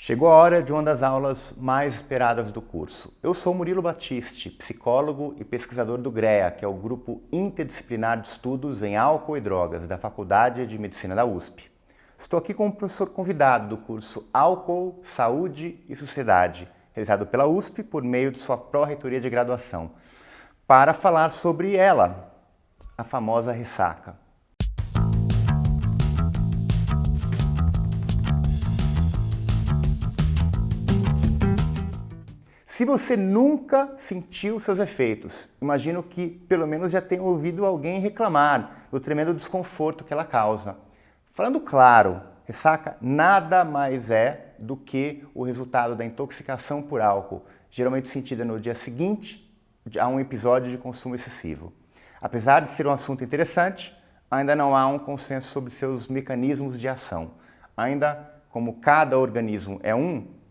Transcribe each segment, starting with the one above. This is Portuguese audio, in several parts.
Chegou a hora de uma das aulas mais esperadas do curso. Eu sou Murilo Battisti, psicólogo e pesquisador do GREA, que é o Grupo Interdisciplinar de Estudos em Álcool e Drogas da Faculdade de Medicina da USP. Estou aqui com o professor convidado do curso Álcool, Saúde e Sociedade, realizado pela USP por meio de sua pró-reitoria de graduação, para falar sobre ela, a famosa ressaca. Se você nunca sentiu seus efeitos, imagino que pelo menos já tenha ouvido alguém reclamar do tremendo desconforto que ela causa. Falando claro, ressaca nada mais é do que o resultado da intoxicação por álcool, geralmente sentida no dia seguinte a um episódio de consumo excessivo. Apesar de ser um assunto interessante, ainda não há um consenso sobre seus mecanismos de ação. Ainda como cada organismo é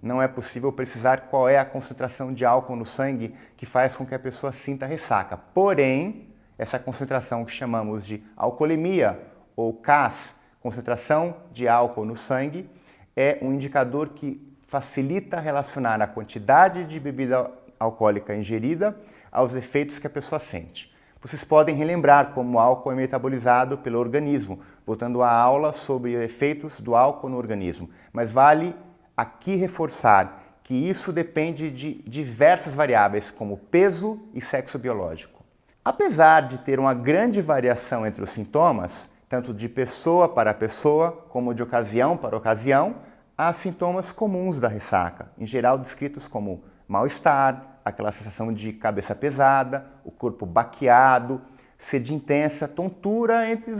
não é possível precisar qual é a concentração de álcool no sangue que faz com que a pessoa sinta ressaca. Porém, essa concentração que chamamos de alcoolemia ou CAS, concentração de álcool no sangue, é um indicador que facilita relacionar a quantidade de bebida alcoólica ingerida aos efeitos que a pessoa sente. Vocês podem relembrar como o álcool é metabolizado pelo organismo, voltando à aula sobre efeitos do álcool no organismo, mas vale aqui reforçar que isso depende de diversas variáveis, como peso e sexo biológico. Apesar de ter uma grande variação entre os sintomas, tanto de pessoa para pessoa, como de ocasião para ocasião, há sintomas comuns da ressaca, em geral descritos como mal-estar, aquela sensação de cabeça pesada, o corpo baqueado, sede intensa, tontura entre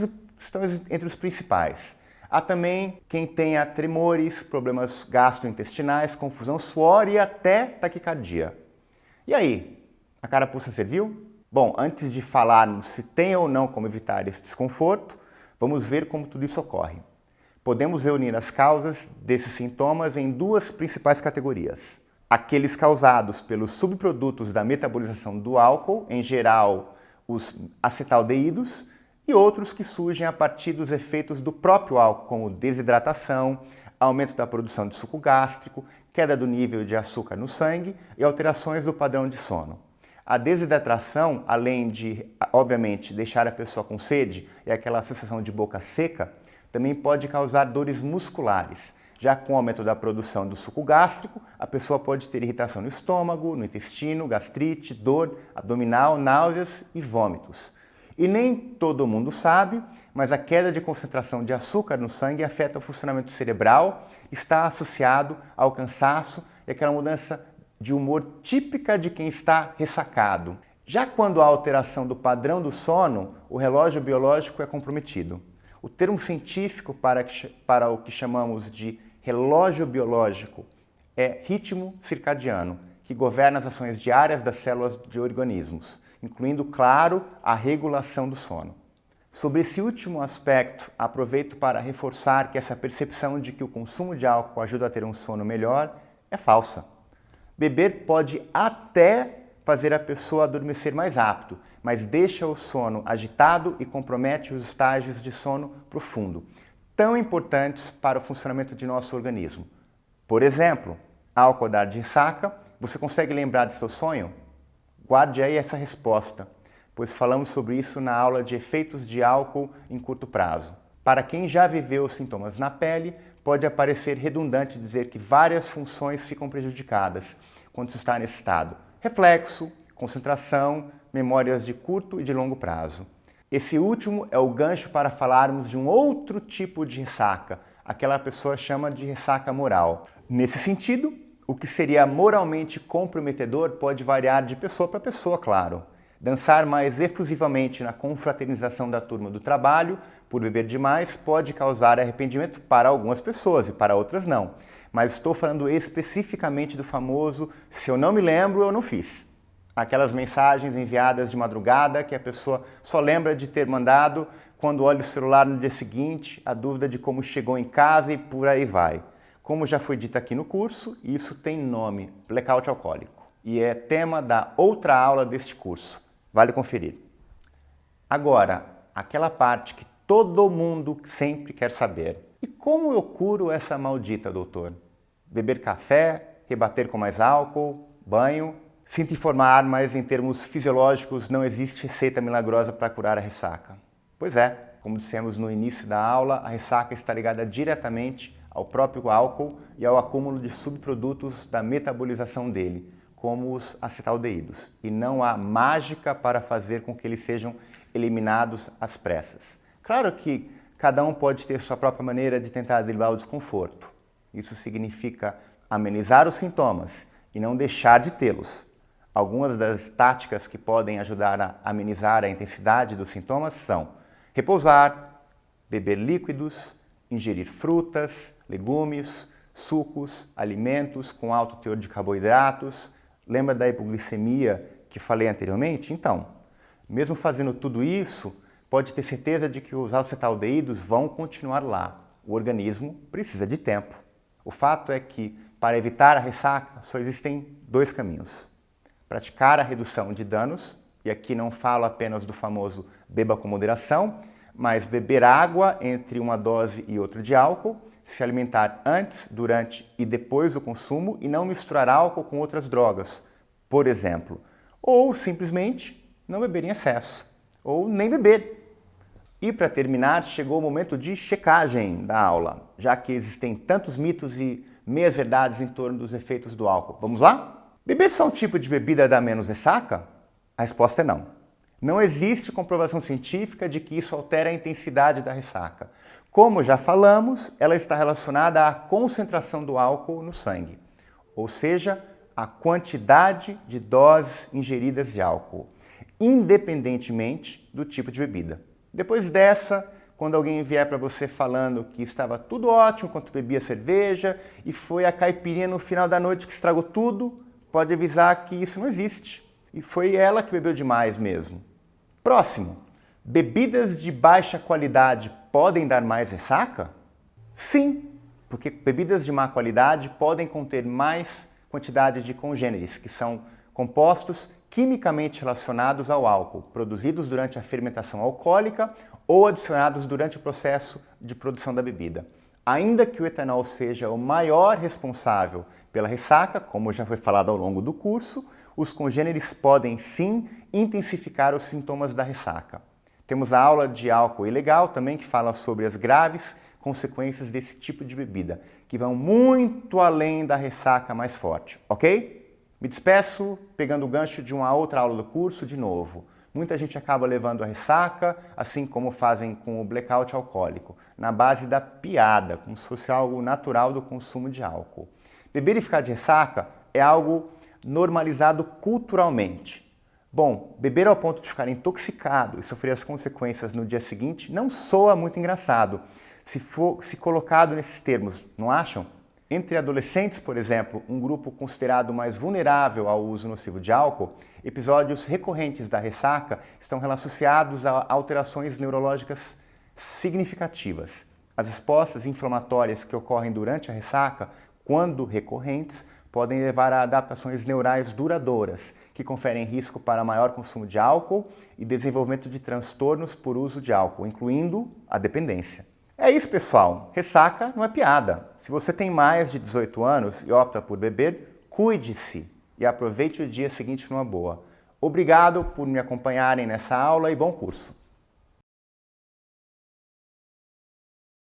os principais. Há também quem tenha tremores, problemas gastrointestinais, confusão, suor e até taquicardia. E aí, a carapuça serviu? Bom, antes de falarmos se tem ou não como evitar esse desconforto, vamos ver como tudo isso ocorre. Podemos reunir as causas desses sintomas em duas principais categorias. Aqueles causados pelos subprodutos da metabolização do álcool, em geral os acetaldeídos, e outros que surgem a partir dos efeitos do próprio álcool, como desidratação, aumento da produção de suco gástrico, queda do nível de açúcar no sangue e alterações do padrão de sono. A desidratação, além de, obviamente, deixar a pessoa com sede e aquela sensação de boca seca, também pode causar dores musculares. Já com o aumento da produção do suco gástrico, a pessoa pode ter irritação no estômago, no intestino, gastrite, dor abdominal, náuseas e vômitos. E nem todo mundo sabe, mas a queda de concentração de açúcar no sangue afeta o funcionamento cerebral, está associado ao cansaço e aquela mudança de humor típica de quem está ressacado. Já quando há alteração do padrão do sono, o relógio biológico é comprometido. O termo científico para o que chamamos de relógio biológico é ritmo circadiano, que governa as ações diárias das células de organismos, incluindo, claro, a regulação do sono. Sobre esse último aspecto, aproveito para reforçar que essa percepção de que o consumo de álcool ajuda a ter um sono melhor é falsa. Beber pode até fazer a pessoa adormecer mais rápido, mas deixa o sono agitado e compromete os estágios de sono profundo, tão importantes para o funcionamento de nosso organismo. Por exemplo, ao acordar de ressaca, você consegue lembrar de seu sonho? Guarde aí essa resposta, pois falamos sobre isso na aula de efeitos de álcool em curto prazo. Para quem já viveu os sintomas na pele, pode parecer redundante dizer que várias funções ficam prejudicadas quando se está nesse estado. Reflexo, concentração, memórias de curto e de longo prazo. Esse último é o gancho para falarmos de um outro tipo de ressaca, aquela pessoa chama de ressaca moral. Nesse sentido, o que seria moralmente comprometedor pode variar de pessoa para pessoa, claro. Dançar mais efusivamente na confraternização da turma do trabalho, por beber demais, pode causar arrependimento para algumas pessoas e para outras não. Mas estou falando especificamente do famoso "se eu não me lembro, eu não fiz". Aquelas mensagens enviadas de madrugada que a pessoa só lembra de ter mandado quando olha o celular no dia seguinte, a dúvida de como chegou em casa e por aí vai. Como já foi dito aqui no curso, isso tem nome, blackout alcoólico, e é tema da outra aula deste curso. Vale conferir. Agora, aquela parte que todo mundo sempre quer saber. E como eu curo essa maldita, doutor? Beber café, rebater com mais álcool, banho. Sinto informar, mas em termos fisiológicos não existe receita milagrosa para curar a ressaca. Pois é, como dissemos no início da aula, a ressaca está ligada diretamente ao próprio álcool e ao acúmulo de subprodutos da metabolização dele, como os acetaldeídos, e não há mágica para fazer com que eles sejam eliminados às pressas. Claro que cada um pode ter sua própria maneira de tentar driblar o desconforto. Isso significa amenizar os sintomas e não deixar de tê-los. Algumas das táticas que podem ajudar a amenizar a intensidade dos sintomas são repousar, beber líquidos, ingerir frutas, legumes, sucos, alimentos com alto teor de carboidratos. Lembra da hipoglicemia que falei anteriormente? Então, mesmo fazendo tudo isso, pode ter certeza de que os acetaldeídos vão continuar lá. O organismo precisa de tempo. O fato é que, para evitar a ressaca, só existem dois caminhos. Praticar a redução de danos, e aqui não falo apenas do famoso beba com moderação, mas beber água entre uma dose e outra de álcool, se alimentar antes, durante e depois do consumo e não misturar álcool com outras drogas, por exemplo. Ou simplesmente não beber em excesso, ou nem beber. E para terminar, chegou o momento de checagem da aula, já que existem tantos mitos e meias-verdades em torno dos efeitos do álcool. Vamos lá? Beber só um tipo de bebida dá menos ressaca? A resposta é não. Não existe comprovação científica de que isso altera a intensidade da ressaca. Como já falamos, ela está relacionada à concentração do álcool no sangue, ou seja, a quantidade de doses ingeridas de álcool, independentemente do tipo de bebida. Depois dessa, quando alguém vier para você falando que estava tudo ótimo enquanto bebia cerveja e foi a caipirinha no final da noite que estragou tudo, pode avisar que isso não existe. E foi ela que bebeu demais mesmo. Próximo. Bebidas de baixa qualidade podem dar mais ressaca? Sim, porque bebidas de má qualidade podem conter mais quantidade de congêneres, que são compostos quimicamente relacionados ao álcool, produzidos durante a fermentação alcoólica ou adicionados durante o processo de produção da bebida. Ainda que o etanol seja o maior responsável pela ressaca, como já foi falado ao longo do curso, os congêneres podem sim intensificar os sintomas da ressaca. Temos a aula de álcool ilegal também, que fala sobre as graves consequências desse tipo de bebida, que vão muito além da ressaca mais forte, ok? Me despeço pegando o gancho de uma outra aula do curso de novo. Muita gente acaba levando a ressaca, assim como fazem com o blackout alcoólico, na base da piada, como se fosse algo natural do consumo de álcool. Beber e ficar de ressaca é algo normalizado culturalmente. Bom, beber ao ponto de ficar intoxicado e sofrer as consequências no dia seguinte não soa muito engraçado, se colocado nesses termos, não acham? Entre adolescentes, por exemplo, um grupo considerado mais vulnerável ao uso nocivo de álcool, episódios recorrentes da ressaca estão associados a alterações neurológicas significativas. As respostas inflamatórias que ocorrem durante a ressaca, quando recorrentes, podem levar a adaptações neurais duradouras, que conferem risco para maior consumo de álcool e desenvolvimento de transtornos por uso de álcool, incluindo a dependência. É isso, pessoal. Ressaca não é piada. Se você tem mais de 18 anos e opta por beber, cuide-se e aproveite o dia seguinte numa boa. Obrigado por me acompanharem nessa aula e bom curso.